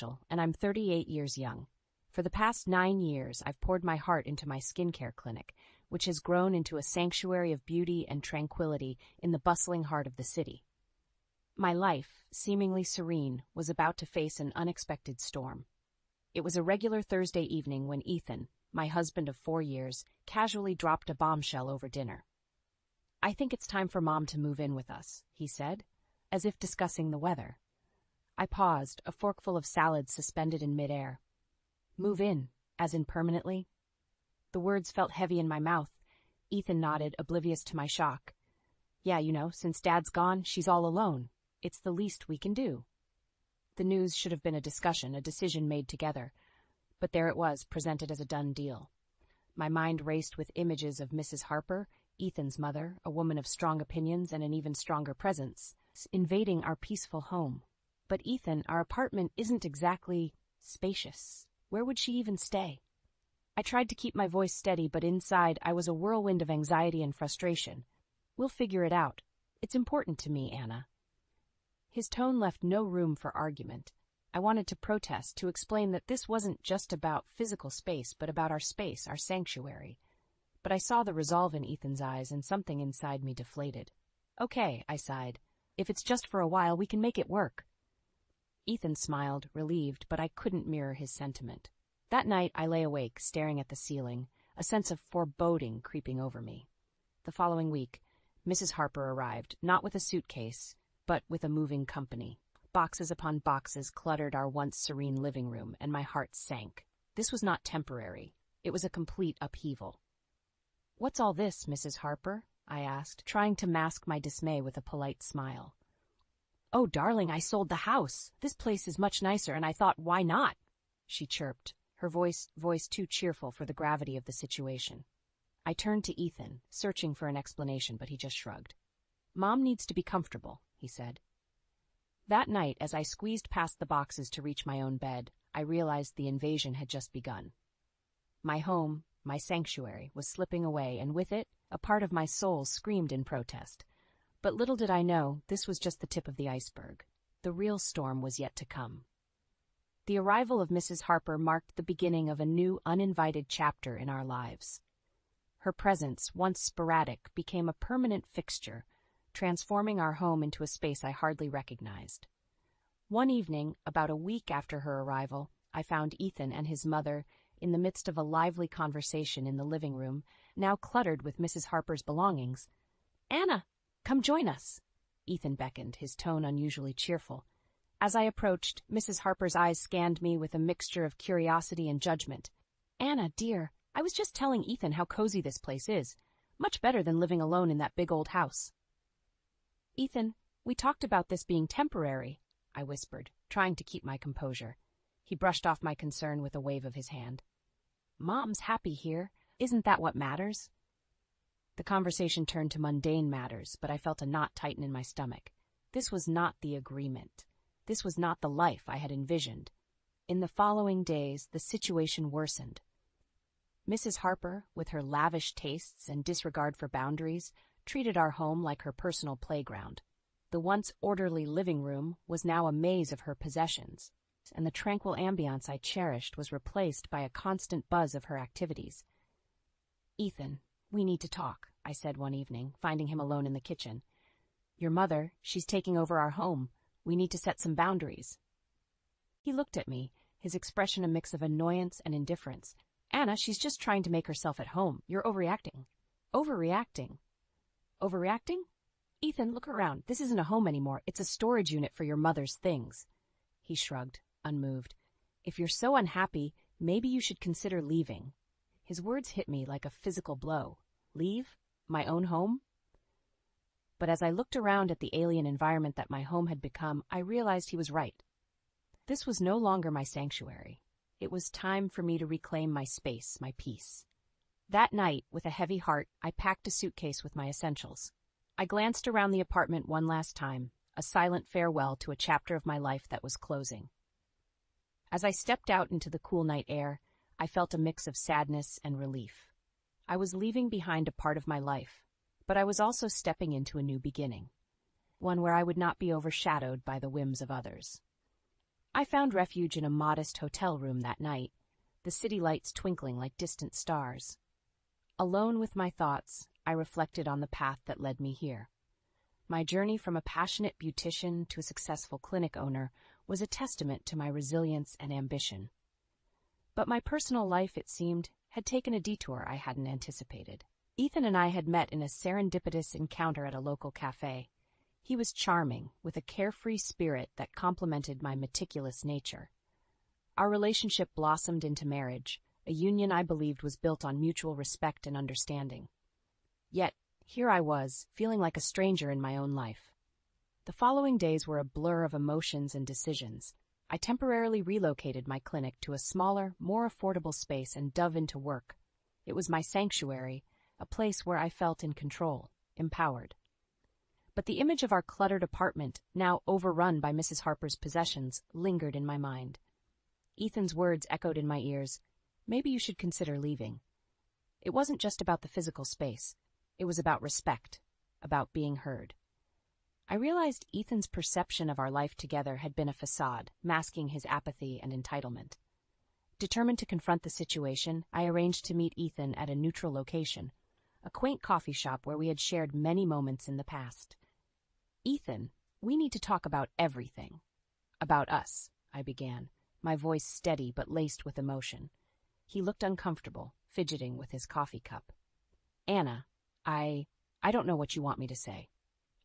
Rachel, and I'm 38 years young. For the past 9 years, I've poured my heart into my skincare clinic, which has grown into a sanctuary of beauty and tranquility in the bustling heart of the city. My life, seemingly serene, was about to face an unexpected storm. It was a regular Thursday evening when Ethan, my husband of 4 years, casually dropped a bombshell over dinner. "I think it's time for Mom to move in with us," he said, as if discussing the weather. I paused, a forkful of salad suspended in midair. "Move in, as in permanently?" The words felt heavy in my mouth. Ethan nodded, oblivious to my shock. "Yeah, since Dad's gone, she's all alone. It's the least we can do." The news should have been a discussion, a decision made together. But there it was, presented as a done deal. My mind raced with images of Mrs. Harper, Ethan's mother, a woman of strong opinions and an even stronger presence, invading our peaceful home. But Ethan, our apartment isn't exactly spacious. Where would she even stay? I tried to keep my voice steady, but inside I was a whirlwind of anxiety and frustration. "We'll figure it out. It's important to me, Anna." His tone left no room for argument. I wanted to protest, to explain that this wasn't just about physical space, but about our space, our sanctuary. But I saw the resolve in Ethan's eyes, and something inside me deflated. "Okay," I sighed. "If it's just for a while, we can make it work." Ethan smiled, relieved, but I couldn't mirror his sentiment. That night I lay awake, staring at the ceiling, a sense of foreboding creeping over me. The following week, Mrs. Harper arrived, not with a suitcase, but with a moving company. Boxes upon boxes cluttered our once serene living room, and my heart sank. This was not temporary. It was a complete upheaval. "What's all this, Mrs. Harper?" I asked, trying to mask my dismay with a polite smile. "Oh, darling, I sold the house. This place is much nicer, and I thought, why not?" she chirped, her voice too cheerful for the gravity of the situation. I turned to Ethan, searching for an explanation, but he just shrugged. "Mom needs to be comfortable," he said. That night, as I squeezed past the boxes to reach my own bed, I realized the invasion had just begun. My home, my sanctuary, was slipping away, and with it, a part of my soul screamed in protest. But little did I know, this was just the tip of the iceberg. The real storm was yet to come. The arrival of Mrs. Harper marked the beginning of a new, uninvited chapter in our lives. Her presence, once sporadic, became a permanent fixture, transforming our home into a space I hardly recognized. One evening, about a week after her arrival, I found Ethan and his mother in the midst of a lively conversation in the living room, now cluttered with Mrs. Harper's belongings. "Anna, come join us," Ethan beckoned, his tone unusually cheerful. As I approached, Mrs. Harper's eyes scanned me with a mixture of curiosity and judgment. "Anna, dear, I was just telling Ethan how cozy this place is. Much better than living alone in that big old house." "Ethan, we talked about this being temporary," I whispered, trying to keep my composure. He brushed off my concern with a wave of his hand. "Mom's happy here. Isn't that what matters?" The conversation turned to mundane matters, but I felt a knot tighten in my stomach. This was not the agreement. This was not the life I had envisioned. In the following days, the situation worsened. Mrs. Harper, with her lavish tastes and disregard for boundaries, treated our home like her personal playground. The once orderly living room was now a maze of her possessions, and the tranquil ambiance I cherished was replaced by a constant buzz of her activities. "Ethan, we need to talk," I said one evening, finding him alone in the kitchen. "Your mother, she's taking over our home. We need to set some boundaries." He looked at me, his expression a mix of annoyance and indifference. "Anna, she's just trying to make herself at home. You're overreacting." "Overreacting? Overreacting? Ethan, look around. This isn't a home anymore. It's a storage unit for your mother's things." He shrugged, unmoved. "If you're so unhappy, maybe you should consider leaving." His words hit me like a physical blow. Leave? My own home? But as I looked around at the alien environment that my home had become, I realized he was right. This was no longer my sanctuary. It was time for me to reclaim my space, my peace. That night, with a heavy heart, I packed a suitcase with my essentials. I glanced around the apartment one last time, a silent farewell to a chapter of my life that was closing. As I stepped out into the cool night air, I felt a mix of sadness and relief. I was leaving behind a part of my life, but I was also stepping into a new beginning, one where I would not be overshadowed by the whims of others. I found refuge in a modest hotel room that night, the city lights twinkling like distant stars. Alone with my thoughts, I reflected on the path that led me here. My journey from a passionate beautician to a successful clinic owner was a testament to my resilience and ambition. But my personal life, it seemed, had taken a detour I hadn't anticipated. Ethan and I had met in a serendipitous encounter at a local cafe. He was charming, with a carefree spirit that complemented my meticulous nature. Our relationship blossomed into marriage, a union I believed was built on mutual respect and understanding. Yet, here I was, feeling like a stranger in my own life. The following days were a blur of emotions and decisions. I temporarily relocated my clinic to a smaller, more affordable space and dove into work. It was my sanctuary, a place where I felt in control, empowered. But the image of our cluttered apartment, now overrun by Mrs. Harper's possessions, lingered in my mind. Ethan's words echoed in my ears, "Maybe you should consider leaving." It wasn't just about the physical space. It was about respect, about being heard. I realized Ethan's perception of our life together had been a facade, masking his apathy and entitlement. Determined to confront the situation, I arranged to meet Ethan at a neutral location, a quaint coffee shop where we had shared many moments in the past. "Ethan, we need to talk about everything." "About us," I began, my voice steady but laced with emotion. He looked uncomfortable, fidgeting with his coffee cup. "Anna, I don't know what you want me to say.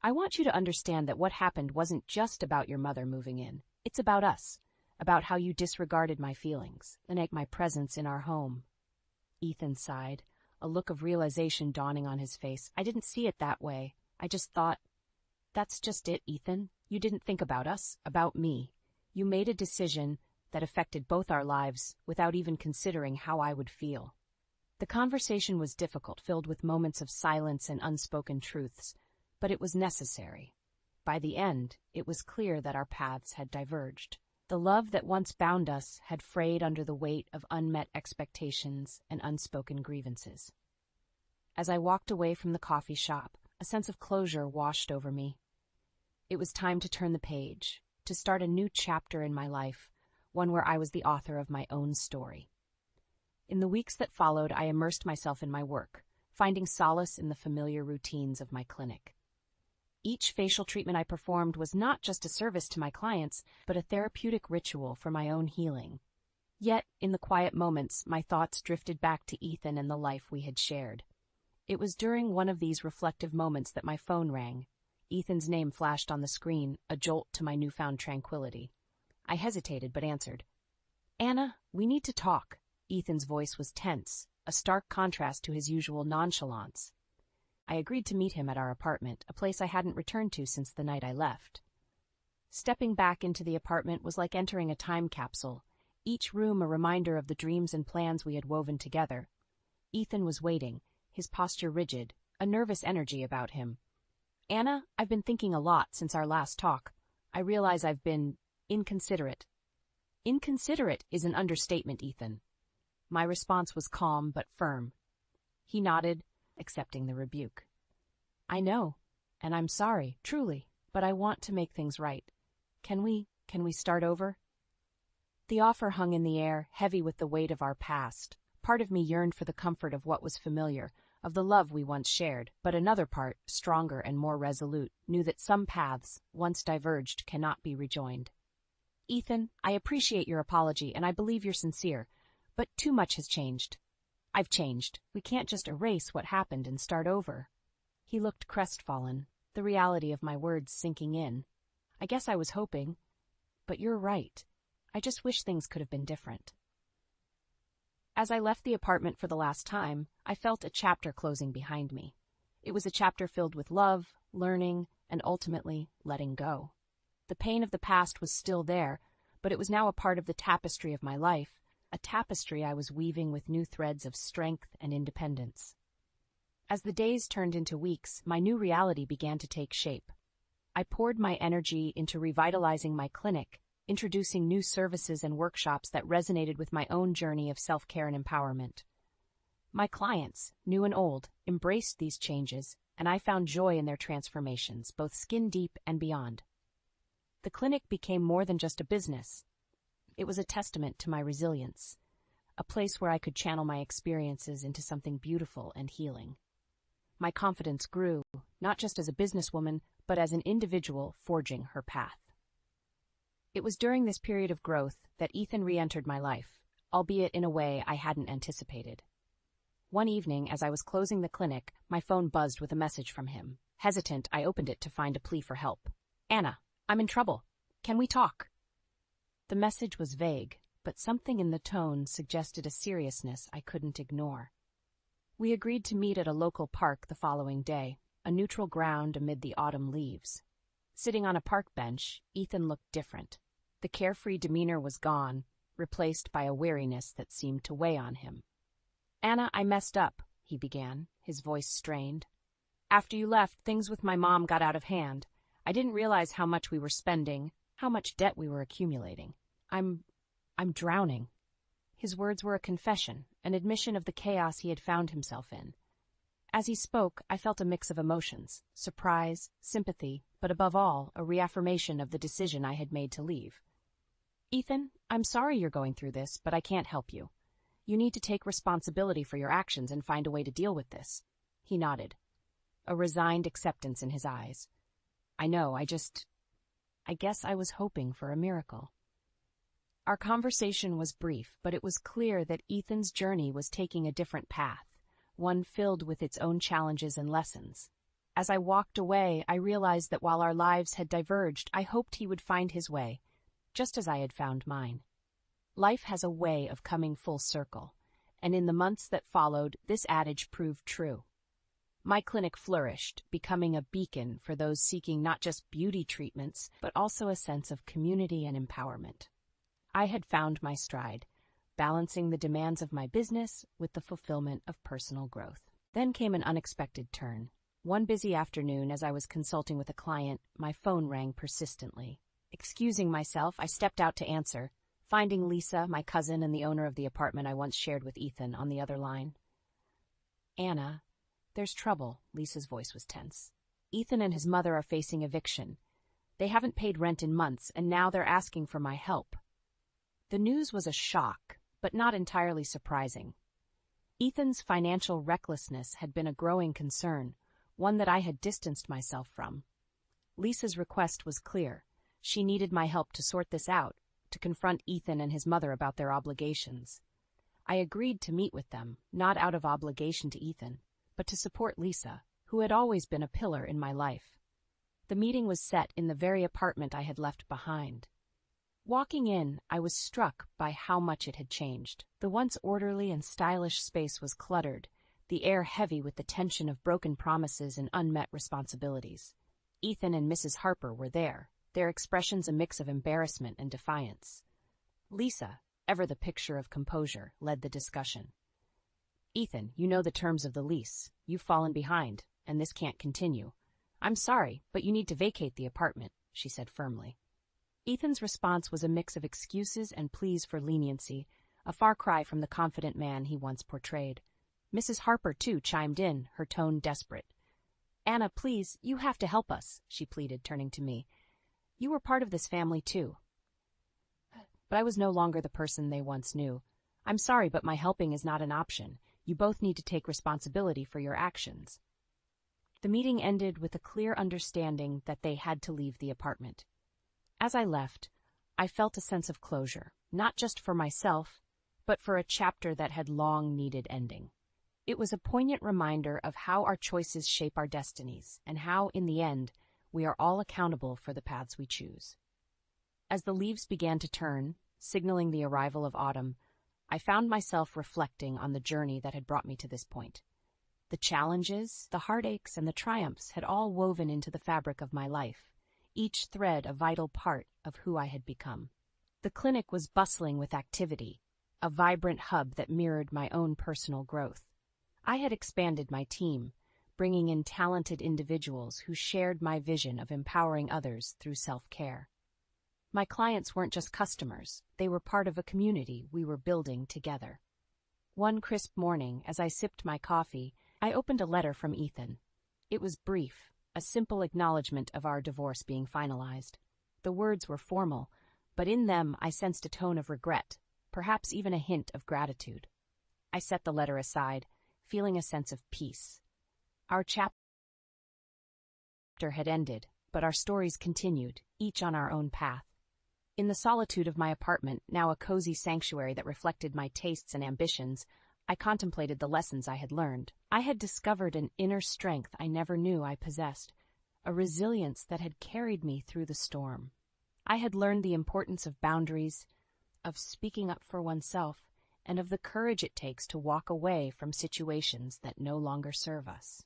I want you to understand that what happened wasn't just about your mother moving in. It's about us, about how you disregarded my feelings, and my presence in our home." Ethan sighed, a look of realization dawning on his face. "I didn't see it that way. I just thought—" "That's just it, Ethan. You didn't think about us, about me. You made a decision that affected both our lives without even considering how I would feel." The conversation was difficult, filled with moments of silence and unspoken truths, but it was necessary. By the end, it was clear that our paths had diverged. The love that once bound us had frayed under the weight of unmet expectations and unspoken grievances. As I walked away from the coffee shop, a sense of closure washed over me. It was time to turn the page, to start a new chapter in my life, one where I was the author of my own story. In the weeks that followed, I immersed myself in my work, finding solace in the familiar routines of my clinic. Each facial treatment I performed was not just a service to my clients, but a therapeutic ritual for my own healing. Yet, in the quiet moments, my thoughts drifted back to Ethan and the life we had shared. It was during one of these reflective moments that my phone rang. Ethan's name flashed on the screen, a jolt to my newfound tranquility. I hesitated but answered. "Anna, we need to talk." Ethan's voice was tense, a stark contrast to his usual nonchalance. I agreed to meet him at our apartment, a place I hadn't returned to since the night I left. Stepping back into the apartment was like entering a time capsule, each room a reminder of the dreams and plans we had woven together. Ethan was waiting, his posture rigid, a nervous energy about him. "Anna, I've been thinking a lot since our last talk. I realize I've been inconsiderate." "Inconsiderate is an understatement, Ethan." My response was calm but firm. He nodded, accepting the rebuke. "I know, and I'm sorry, truly, but I want to make things right. Can we start over?" The offer hung in the air, heavy with the weight of our past. Part of me yearned for the comfort of what was familiar, of the love we once shared, but another part, stronger and more resolute, knew that some paths, once diverged, cannot be rejoined. "Ethan, I appreciate your apology, and I believe you're sincere, but too much has changed. I've changed. We can't just erase what happened and start over." He looked crestfallen, the reality of my words sinking in. "I guess I was hoping. But you're right. I just wish things could have been different." As I left the apartment for the last time, I felt a chapter closing behind me. It was a chapter filled with love, learning, and ultimately letting go. The pain of the past was still there, but it was now a part of the tapestry of my life, a tapestry I was weaving with new threads of strength and independence. As the days turned into weeks, my new reality began to take shape. I poured my energy into revitalizing my clinic, introducing new services and workshops that resonated with my own journey of self-care and empowerment. My clients, new and old, embraced these changes, and I found joy in their transformations, both skin deep and beyond. The clinic became more than just a business. It was a testament to my resilience, a place where I could channel my experiences into something beautiful and healing. My confidence grew, not just as a businesswoman, but as an individual forging her path. It was during this period of growth that Ethan re-entered my life, albeit in a way I hadn't anticipated. One evening, as I was closing the clinic, my phone buzzed with a message from him. Hesitant, I opened it to find a plea for help. "Anna, I'm in trouble. Can we talk?" The message was vague, but something in the tone suggested a seriousness I couldn't ignore. We agreed to meet at a local park the following day, a neutral ground amid the autumn leaves. Sitting on a park bench, Ethan looked different. The carefree demeanor was gone, replaced by a weariness that seemed to weigh on him. "Anna, I messed up," he began, his voice strained. "After you left, things with my mom got out of hand. I didn't realize how much we were spending, how much debt we were accumulating. I'm drowning." His words were a confession, an admission of the chaos he had found himself in. As he spoke, I felt a mix of emotions, surprise, sympathy, but above all, a reaffirmation of the decision I had made to leave. "Ethan, I'm sorry you're going through this, but I can't help you. You need to take responsibility for your actions and find a way to deal with this." He nodded, a resigned acceptance in his eyes. "I know, I guess I was hoping for a miracle." Our conversation was brief, but it was clear that Ethan's journey was taking a different path, one filled with its own challenges and lessons. As I walked away, I realized that while our lives had diverged, I hoped he would find his way, just as I had found mine. Life has a way of coming full circle, and in the months that followed, this adage proved true. My clinic flourished, becoming a beacon for those seeking not just beauty treatments, but also a sense of community and empowerment. I had found my stride, balancing the demands of my business with the fulfillment of personal growth. Then came an unexpected turn. One busy afternoon, as I was consulting with a client, my phone rang persistently. Excusing myself, I stepped out to answer, finding Lisa, my cousin and the owner of the apartment I once shared with Ethan, on the other line. "Anna, there's trouble." Lisa's voice was tense. "Ethan and his mother are facing eviction. They haven't paid rent in months, and now they're asking for my help." The news was a shock, but not entirely surprising. Ethan's financial recklessness had been a growing concern, one that I had distanced myself from. Lisa's request was clear. She needed my help to sort this out, to confront Ethan and his mother about their obligations. I agreed to meet with them, not out of obligation to Ethan, but to support Lisa, who had always been a pillar in my life. The meeting was set in the very apartment I had left behind. Walking in, I was struck by how much it had changed. The once orderly and stylish space was cluttered, the air heavy with the tension of broken promises and unmet responsibilities. Ethan and Mrs. Harper were there, their expressions a mix of embarrassment and defiance. Lisa, ever the picture of composure, led the discussion. "Ethan, you know the terms of the lease. You've fallen behind, and this can't continue. I'm sorry, but you need to vacate the apartment," she said firmly. Ethan's response was a mix of excuses and pleas for leniency, a far cry from the confident man he once portrayed. Mrs. Harper, too, chimed in, her tone desperate. "Anna, please, you have to help us," she pleaded, turning to me. "You were part of this family, too." But I was no longer the person they once knew. "I'm sorry, but my helping is not an option. You both need to take responsibility for your actions." The meeting ended with a clear understanding that they had to leave the apartment. As I left, I felt a sense of closure, not just for myself, but for a chapter that had long needed ending. It was a poignant reminder of how our choices shape our destinies, and how, in the end, we are all accountable for the paths we choose. As the leaves began to turn, signaling the arrival of autumn, I found myself reflecting on the journey that had brought me to this point. The challenges, the heartaches, and the triumphs had all woven into the fabric of my life, each thread a vital part of who I had become. The clinic was bustling with activity, a vibrant hub that mirrored my own personal growth. I had expanded my team, bringing in talented individuals who shared my vision of empowering others through self-care. My clients weren't just customers, they were part of a community we were building together. One crisp morning, as I sipped my coffee, I opened a letter from Ethan. It was brief, a simple acknowledgement of our divorce being finalized. The words were formal, but in them I sensed a tone of regret, perhaps even a hint of gratitude. I set the letter aside, feeling a sense of peace. Our chapter had ended, but our stories continued, each on our own path. In the solitude of my apartment, now a cozy sanctuary that reflected my tastes and ambitions, I contemplated the lessons I had learned. I had discovered an inner strength I never knew I possessed, a resilience that had carried me through the storm. I had learned the importance of boundaries, of speaking up for oneself, and of the courage it takes to walk away from situations that no longer serve us.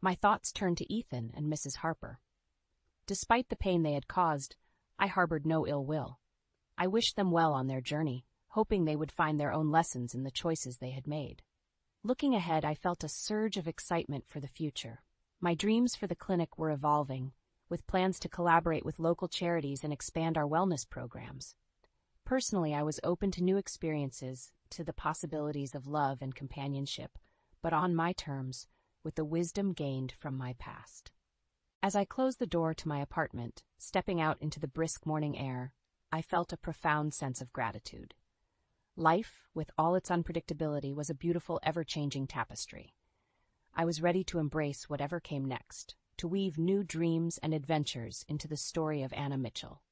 My thoughts turned to Ethan and Mrs. Harper. Despite the pain they had caused, I harbored no ill will. I wished them well on their journey, hoping they would find their own lessons in the choices they had made. Looking ahead, I felt a surge of excitement for the future. My dreams for the clinic were evolving, with plans to collaborate with local charities and expand our wellness programs. Personally, I was open to new experiences, to the possibilities of love and companionship, but on my terms, with the wisdom gained from my past. As I closed the door to my apartment, stepping out into the brisk morning air, I felt a profound sense of gratitude. Life, with all its unpredictability, was a beautiful, ever-changing tapestry. I was ready to embrace whatever came next, to weave new dreams and adventures into the story of Anna Mitchell.